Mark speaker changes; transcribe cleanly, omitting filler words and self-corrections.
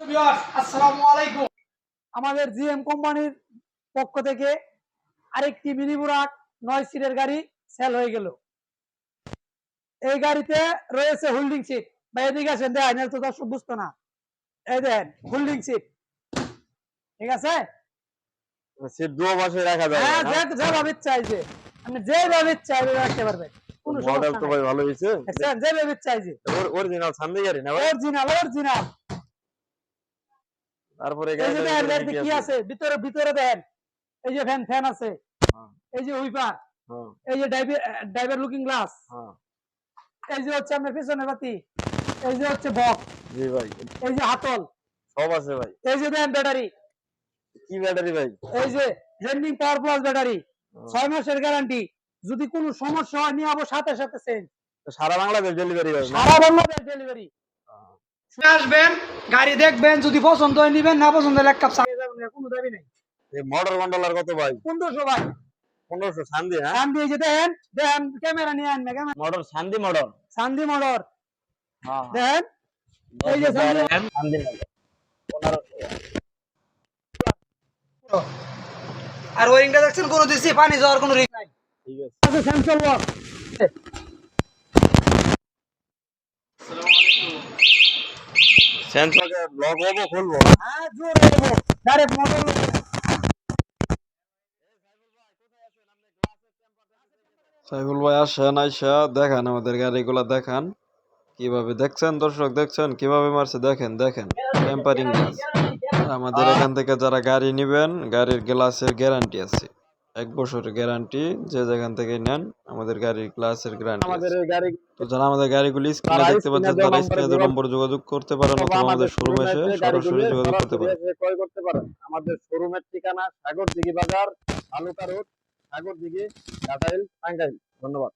Speaker 1: আসসালামু আলাইকুম। আমাদের জিএম কোম্পানির পক্ষ থেকে আরেকটি মিনি বুরাক 9 সিটের গাড়ি সেল হয়ে গেল। এই গাড়িতে রয়েছে হোল্ডিং সিট। ভাই এদিকে আসেন, দেখেন তো দর্শক বুঝতো না। এই দেখেন হোল্ডিং সিট, ঠিক আছে?
Speaker 2: সিট দুও পাশে রাখা যাবে
Speaker 1: হ্যাঁ,
Speaker 2: না?
Speaker 1: যেভাবে ইচ্ছা যে আপনি যেভাবে ইচ্ছা রাখতে পারবেন, কোনো
Speaker 2: মডেল
Speaker 1: সমস্যা
Speaker 2: তো
Speaker 1: নাই।
Speaker 2: ভাই ভালো হইছে।
Speaker 1: দেখছেন, যেভাবে ইচ্ছা যে
Speaker 2: অরিজিনাল সামনে গাড়ি না ভাই?
Speaker 1: Original original.
Speaker 2: তারপরে
Speaker 1: এই যে
Speaker 2: গাড়িটার
Speaker 1: দেখেন
Speaker 2: ভিতরে
Speaker 1: গাড়িতে
Speaker 2: কি
Speaker 1: কি
Speaker 2: কি আছে?
Speaker 1: আছে, ভিতরে ভিতরে দেখেন। এই যে ফ্যান আছে,
Speaker 2: হ্যাঁ,
Speaker 1: এই যে হুইপার,
Speaker 2: হ্যাঁ,
Speaker 1: এই যে ড্রাইভার লুকিং গ্লাস,
Speaker 2: হ্যাঁ।
Speaker 1: এই যে হচ্ছে আপনার পিছনের বাতি, এই যে হচ্ছে বক্স,
Speaker 2: জি ভাই,
Speaker 1: এই যে হাতল,
Speaker 2: সব আছে ভাই।
Speaker 1: এই যে দেন ব্যাটারি,
Speaker 2: কি ব্যাটারি ভাই?
Speaker 1: এই যে রেন্ডিং পাওয়ার প্লাস ব্যাটারি,
Speaker 2: হ্যাঁ।
Speaker 1: 6 মাসের গ্যারান্টি। যদি কোনো সমস্যা হয় নিয়ে আবার সাথে সাথে চেঞ্জ।
Speaker 2: সারা বাংলাদেশ ডেলিভারি ভাই না?
Speaker 1: সারা বাংলাদেশ ডেলিভারি। আসবেন, গাড়ি দেখবেন, যদি পছন্দ হয় নিবেন, না পছন্দ হলে এক কাপ চা খেয়ে যাবেন, কোনো দাবি নাই।
Speaker 2: এই মোটর কন্ট্রোলার কত ভাই?
Speaker 1: 1500 ভাই।
Speaker 2: 1500 সান্দি না?
Speaker 1: সান্দি, এই যে দেখেন দেখেন, ক্যামেরা নিয়ে আনবে, ক্যামেরা
Speaker 2: মোটর সান্দি মোটর।
Speaker 1: সান্দি মোটর
Speaker 2: হ্যাঁ,
Speaker 1: দেখেন, এই যে সান্দি
Speaker 2: সান্দি মোটর 1500।
Speaker 1: আর ওয়ারিংটা দেখছেন, কোনো দিছি পানি যাওয়ার কোনো রিস্ক নাই।
Speaker 2: ঠিক আছে।
Speaker 1: আছে সেন্সর লক।
Speaker 2: সেন্সরকে লক হবো খুলবো?
Speaker 1: হ্যাঁ, জোর হবো, ডাইরেক্ট মোটর।
Speaker 3: সাইফুল ভাই আসেন, আইসা দেখান আমাদের গাড়িগুলা দেখান। কিভাবে দেখছেন দর্শক, দেখছেন কিভাবে মারছে, দেখেন দেখেন টেম্পারিং গ্লাস। আমাদের এখান থেকে যারা গাড়ি নিবেন, গাড়ির গ্লাসের গ্যারান্টি আছে, 1 বছরের গ্যারান্টি। যে যেখান থেকে নেন আমাদের গাড়ির গ্লাসের গ্যারান্টি
Speaker 2: আমাদের
Speaker 3: আছে।
Speaker 2: এই গাড়ি
Speaker 3: তো যারা আমাদের গাড়িগুলি স্ক্রিনে
Speaker 2: তারা
Speaker 3: দেখতে
Speaker 2: স্ক্রিনে
Speaker 3: পাচ্ছেন,
Speaker 2: দেওয়া
Speaker 3: তারা
Speaker 2: নম্বরে
Speaker 3: স্ক্রিনে নম্বর যোগাযোগ করতে পারেন, অথবা আমাদের শোরুমে এসে সরাসরি যোগাযোগ করতে পারেন।
Speaker 2: ক্রয় করতে পারেন। আমাদের শোরুমের ঠিকানা সাগরদিঘি বাজার, আলুকা রোড, সাগরদিঘি, ঘাটাইল, টাঙ্গাইল। ধন্যবাদ।